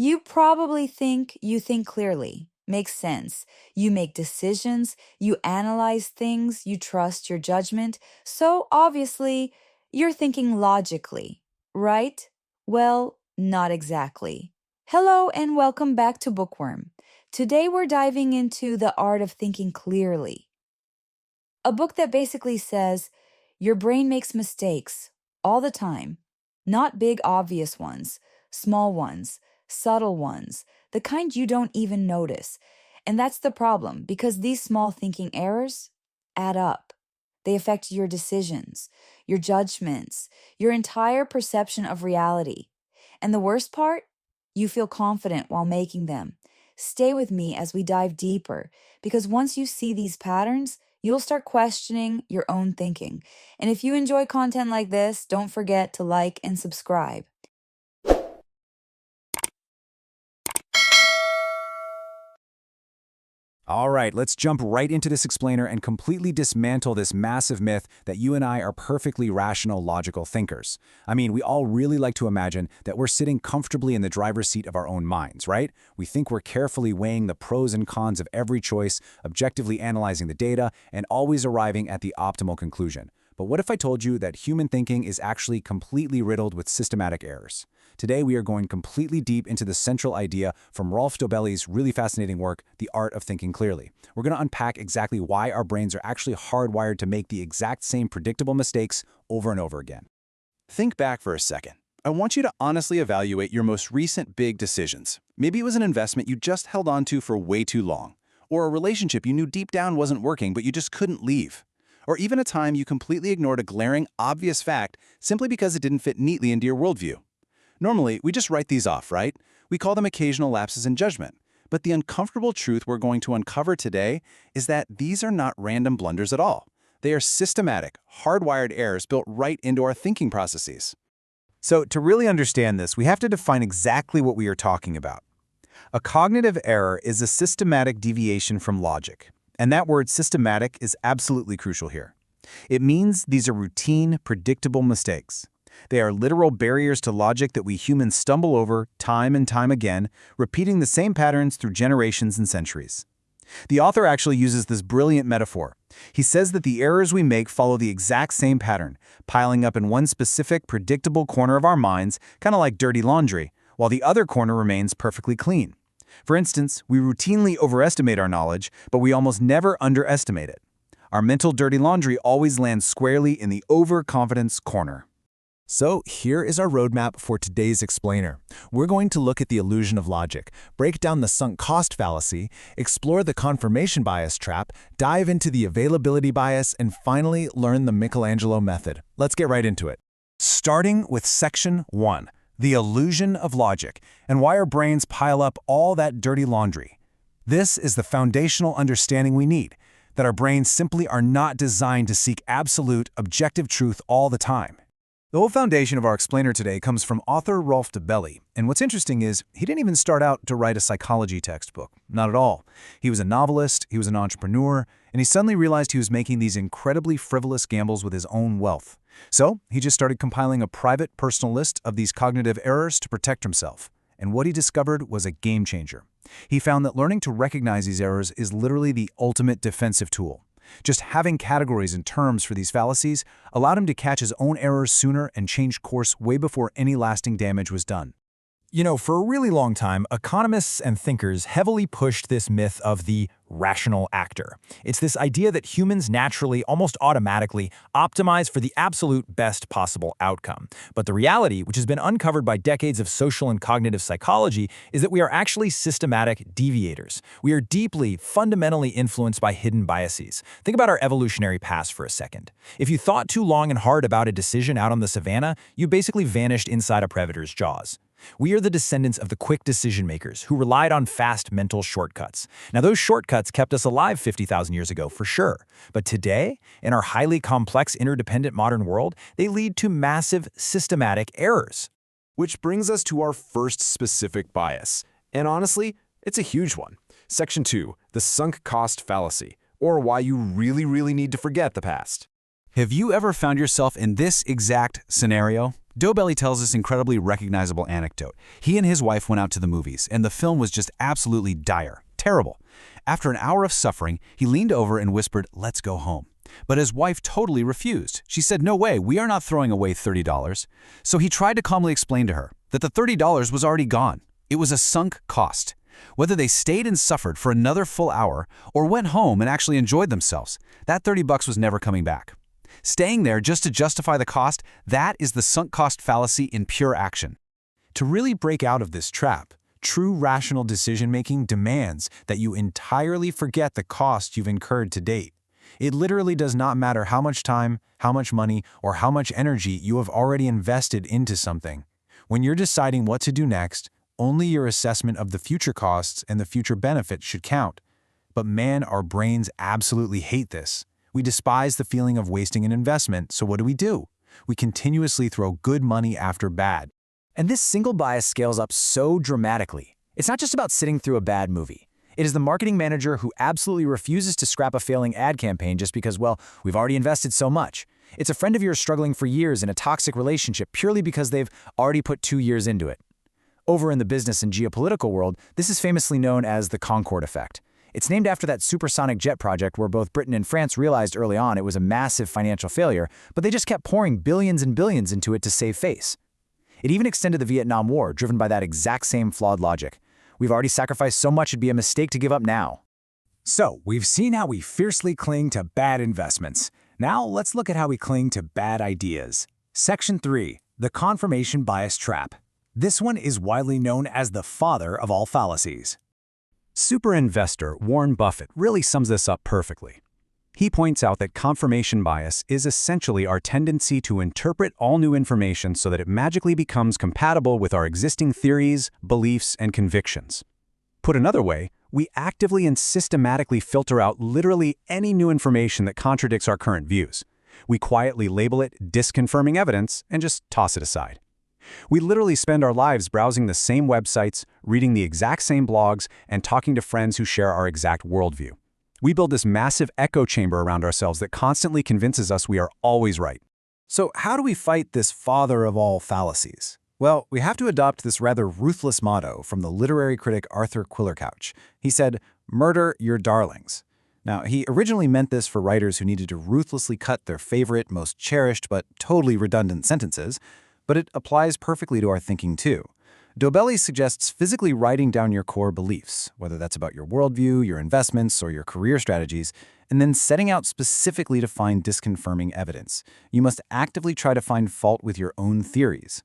You probably think you think clearly. Makes sense. You make decisions, you analyze things, you trust your judgment. So obviously, you're thinking logically, right? Well, not exactly. Hello and welcome back to Bookworm. Today we're diving into the art of thinking clearly. A book that basically says your brain makes mistakes all the time, not big, obvious ones, small ones, subtle ones, the kind you don't even notice. And that's the problem because these small thinking errors add up. They affect your decisions, your judgments, your entire perception of reality. And the worst part? You feel confident while making them. Stay with me as we dive deeper because once you see these patterns, you'll start questioning your own thinking. And if you enjoy content like this, don't forget to like and subscribe. All right, let's jump right into this explainer and completely dismantle this massive myth that you and I are perfectly rational, logical thinkers. I mean, we all really like to imagine that we're sitting comfortably in the driver's seat of our own minds, right? We think we're carefully weighing the pros and cons of every choice, objectively analyzing the data, and always arriving at the optimal conclusion. But what if I told you that human thinking is actually completely riddled with systematic errors? Today, we are going completely deep into the central idea from Rolf Dobelli's really fascinating work, The Art of Thinking Clearly. We're going to unpack exactly why our brains are actually hardwired to make the exact same predictable mistakes over and over again. Think back for a second. I want you to honestly evaluate your most recent big decisions. Maybe it was an investment you just held on to for way too long, or a relationship you knew deep down wasn't working but you just couldn't leave, or even a time you completely ignored a glaring, obvious fact simply because it didn't fit neatly into your worldview. Normally, we just write these off, right? We call them occasional lapses in judgment. But the uncomfortable truth we're going to uncover today is that these are not random blunders at all. They are systematic, hardwired errors built right into our thinking processes. So to really understand this, we have to define exactly what we are talking about. A cognitive error is a systematic deviation from logic. And that word systematic is absolutely crucial here. It means these are routine, predictable mistakes. They are literal barriers to logic that we humans stumble over time and time again, repeating the same patterns through generations and centuries. The author actually uses this brilliant metaphor. He says that the errors we make follow the exact same pattern, piling up in one specific, predictable corner of our minds, kind of like dirty laundry, while the other corner remains perfectly clean. For instance, we routinely overestimate our knowledge, but we almost never underestimate it. Our mental dirty laundry always lands squarely in the overconfidence corner. So here is our roadmap for today's explainer. We're going to look at the illusion of logic, break down the sunk cost fallacy, explore the confirmation bias trap, dive into the availability bias, and finally learn the Michelangelo method. Let's get right into it. Starting with Section 1, the illusion of logic, and why our brains pile up all that dirty laundry. This is the foundational understanding we need, that our brains simply are not designed to seek absolute, objective truth all the time. The whole foundation of our explainer today comes from author Rolf Dobelli, and what's interesting is he didn't even start out to write a psychology textbook. Not at all. He was a novelist, he was an entrepreneur, and he suddenly realized he was making these incredibly frivolous gambles with his own wealth. So he just started compiling a private personal list of these cognitive errors to protect himself. And what he discovered was a game changer. He found that learning to recognize these errors is literally the ultimate defensive tool. Just having categories and terms for these fallacies allowed him to catch his own errors sooner and change course way before any lasting damage was done. You know, for a really long time, economists and thinkers heavily pushed this myth of the rational actor. It's this idea that humans naturally, almost automatically, optimize for the absolute best possible outcome. But the reality, which has been uncovered by decades of social and cognitive psychology, is that we are actually systematic deviators. We are deeply, fundamentally influenced by hidden biases. Think about our evolutionary past for a second. If you thought too long and hard about a decision out on the savannah, you basically vanished inside a predator's jaws. We are the descendants of the quick decision makers who relied on fast mental shortcuts. Now, those shortcuts kept us alive 50,000 years ago for sure. But today, in our highly complex, interdependent modern world, they lead to massive systematic errors. Which brings us to our first specific bias. And honestly, it's a huge one. Section 2, the sunk cost fallacy, or why you really need to forget the past. Have you ever found yourself in this exact scenario? Dobelli tells this incredibly recognizable anecdote. He and his wife went out to the movies, and the film was just absolutely dire, terrible. After an hour of suffering, he leaned over and whispered, "Let's go home." But his wife totally refused. She said, "No way, we are not throwing away $30. So he tried to calmly explain to her that the $30 was already gone. It was a sunk cost. Whether they stayed and suffered for another full hour or went home and actually enjoyed themselves, that $30 was never coming back. Staying there just to justify the cost, that is the sunk cost fallacy in pure action. To really break out of this trap, true rational decision-making demands that you entirely forget the cost you've incurred to date. It literally does not matter how much time, how much money, or how much energy you have already invested into something. When you're deciding what to do next, only your assessment of the future costs and the future benefits should count. But man, our brains absolutely hate this. We despise the feeling of wasting an investment, so what do? We continuously throw good money after bad. And this single bias scales up so dramatically. It's not just about sitting through a bad movie. It is the marketing manager who absolutely refuses to scrap a failing ad campaign just because, well, we've already invested so much. It's a friend of yours struggling for years in a toxic relationship purely because they've already put 2 years into it. Over in the business and geopolitical world, this is famously known as the Concorde effect. It's named after that supersonic jet project where both Britain and France realized early on it was a massive financial failure, but they just kept pouring billions and billions into it to save face. It even extended the Vietnam War, driven by that exact same flawed logic. We've already sacrificed so much it'd be a mistake to give up now. So, we've seen how we fiercely cling to bad investments. Now, let's look at how we cling to bad ideas. Section 3. The Confirmation Bias Trap. This one is widely known as the father of all fallacies. Super investor Warren Buffett really sums this up perfectly. He points out that confirmation bias is essentially our tendency to interpret all new information so that it magically becomes compatible with our existing theories, beliefs, and convictions. Put another way, we actively and systematically filter out literally any new information that contradicts our current views. We quietly label it disconfirming evidence and just toss it aside. We literally spend our lives browsing the same websites, reading the exact same blogs, and talking to friends who share our exact worldview. We build this massive echo chamber around ourselves that constantly convinces us we are always right. So how do we fight this father of all fallacies? Well, we have to adopt this rather ruthless motto from the literary critic Arthur Quillercouch. He said, "Murder your darlings." Now, he originally meant this for writers who needed to ruthlessly cut their favorite, most cherished, but totally redundant sentences, but it applies perfectly to our thinking too. Dobelli suggests physically writing down your core beliefs, whether that's about your worldview, your investments, or your career strategies, and then setting out specifically to find disconfirming evidence. You must actively try to find fault with your own theories.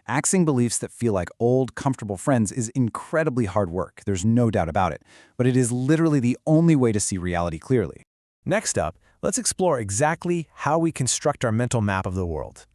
Axing beliefs that feel like old, comfortable friends is incredibly hard work, there's no doubt about it, but it is literally the only way to see reality clearly. Next up, let's explore exactly how we construct our mental map of the world.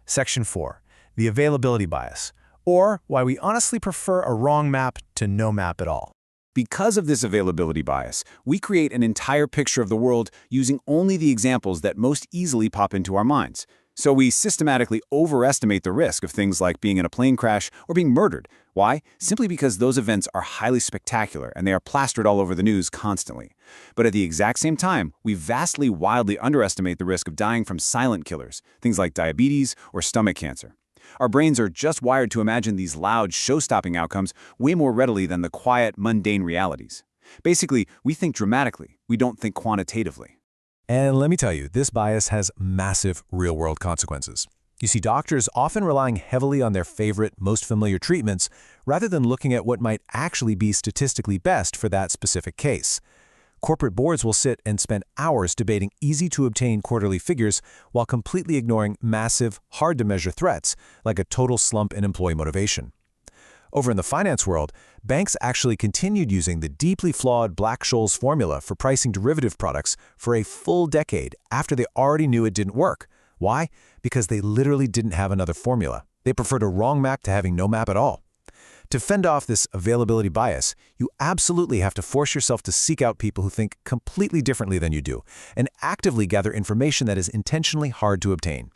Section 4. The availability bias, or why we honestly prefer a wrong map to no map at all. Because of this availability bias, we create an entire picture of the world using only the examples that most easily pop into our minds. So we systematically overestimate the risk of things like being in a plane crash or being murdered. Why? Simply because those events are highly spectacular and they are plastered all over the news constantly. But at the exact same time, we vastly, wildly underestimate the risk of dying from silent killers, things like diabetes or stomach cancer. Our brains are just wired to imagine these loud, show-stopping outcomes way more readily than the quiet, mundane realities. Basically, we think dramatically, we don't think quantitatively. And let me tell you, this bias has massive real-world consequences. You see doctors often relying heavily on their favorite, most familiar treatments rather than looking at what might actually be statistically best for that specific case. Corporate boards will sit and spend hours debating easy-to-obtain quarterly figures while completely ignoring massive, hard-to-measure threats like a total slump in employee motivation. Over in the finance world, banks actually continued using the deeply flawed Black-Scholes formula for pricing derivative products for a full decade after they already knew it didn't work. Why? Because they literally didn't have another formula. They preferred a wrong map to having no map at all. To fend off this availability bias, you absolutely have to force yourself to seek out people who think completely differently than you do and actively gather information that is intentionally hard to obtain.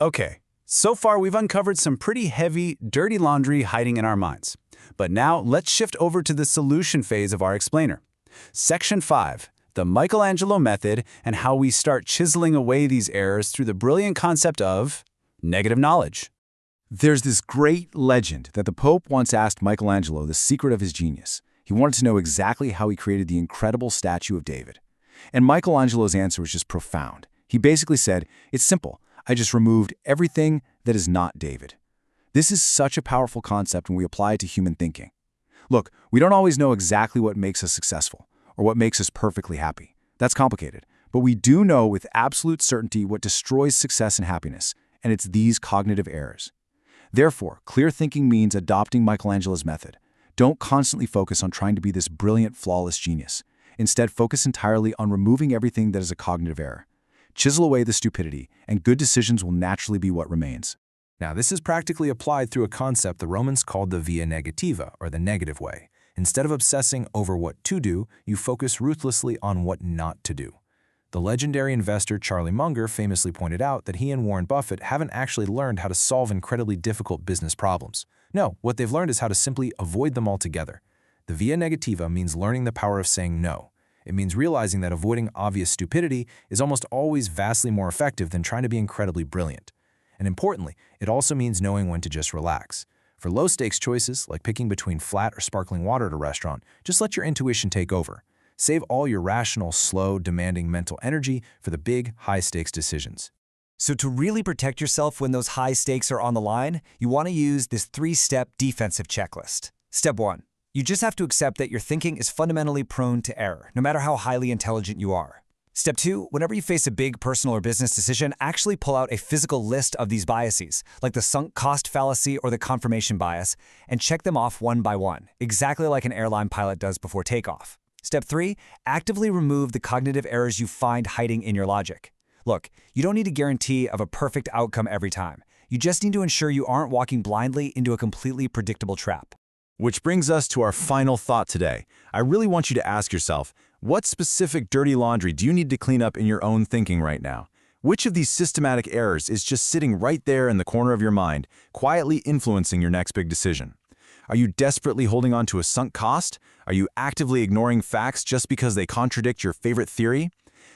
Okay, so far we've uncovered some pretty heavy, dirty laundry hiding in our minds. But now let's shift over to the solution phase of our explainer. Section 5, the Michelangelo method and how we start chiseling away these errors through the brilliant concept of negative knowledge. There's this great legend that the Pope once asked Michelangelo the secret of his genius. He wanted to know exactly how he created the incredible statue of David. And Michelangelo's answer was just profound. He basically said, "It's simple. I just removed everything that is not David." This is such a powerful concept when we apply it to human thinking. Look, we don't always know exactly what makes us successful or what makes us perfectly happy. That's complicated. But we do know with absolute certainty what destroys success and happiness, and it's these cognitive errors. Therefore, clear thinking means adopting Michelangelo's method. Don't constantly focus on trying to be this brilliant, flawless genius. Instead, focus entirely on removing everything that is a cognitive error. Chisel away the stupidity, and good decisions will naturally be what remains. Now, this is practically applied through a concept the Romans called the via negativa, or the negative way. Instead of obsessing over what to do, you focus ruthlessly on what not to do. The legendary investor Charlie Munger famously pointed out that he and Warren Buffett haven't actually learned how to solve incredibly difficult business problems. No, what they've learned is how to simply avoid them altogether. The via negativa means learning the power of saying no. It means realizing that avoiding obvious stupidity is almost always vastly more effective than trying to be incredibly brilliant. And importantly, it also means knowing when to just relax. For low-stakes choices, like picking between flat or sparkling water at a restaurant, just let your intuition take over. Save all your rational, slow, demanding mental energy for the big, high-stakes decisions. So to really protect yourself when those high stakes are on the line, you want to use this 3-step defensive checklist. Step 1. You just have to accept that your thinking is fundamentally prone to error, no matter how highly intelligent you are. Step 2, whenever you face a big personal or business decision, actually pull out a physical list of these biases, like the sunk cost fallacy or the confirmation bias, and check them off one by one, exactly like an airline pilot does before takeoff. Step 3, actively remove the cognitive errors you find hiding in your logic. Look, you don't need a guarantee of a perfect outcome every time. You just need to ensure you aren't walking blindly into a completely predictable trap. Which brings us to our final thought today. I really want you to ask yourself, what specific dirty laundry do you need to clean up in your own thinking right now? Which of these systematic errors is just sitting right there in the corner of your mind, quietly influencing your next big decision? Are you desperately holding on to a sunk cost? Are you actively ignoring facts just because they contradict your favorite theory?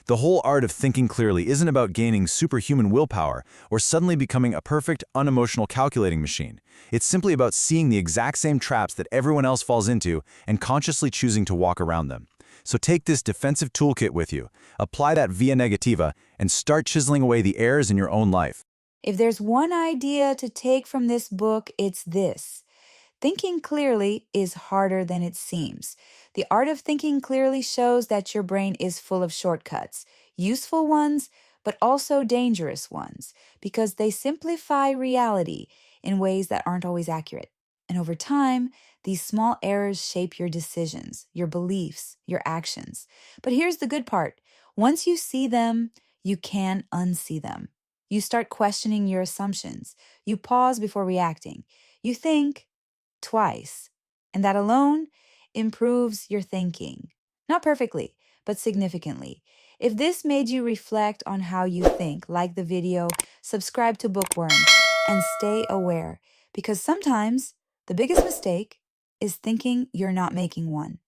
The whole art of thinking clearly isn't about gaining superhuman willpower or suddenly becoming a perfect, unemotional calculating machine. It's simply about seeing the exact same traps that everyone else falls into and consciously choosing to walk around them. So take this defensive toolkit with you, apply that via negativa, and start chiseling away the errors in your own life. If there's one idea to take from this book, it's this. Thinking clearly is harder than it seems. The art of thinking clearly shows that your brain is full of shortcuts, useful ones, but also dangerous ones, because they simplify reality in ways that aren't always accurate. And over time, these small errors shape your decisions, your beliefs, your actions. But here's the good part. Once you see them, you can unsee them. You start questioning your assumptions. You pause before reacting. You think twice, and that alone improves your thinking. Not perfectly, but significantly. If this made you reflect on how you think, like the video, subscribe to Bookworm, and stay aware, because sometimes the biggest mistake is thinking you're not making one.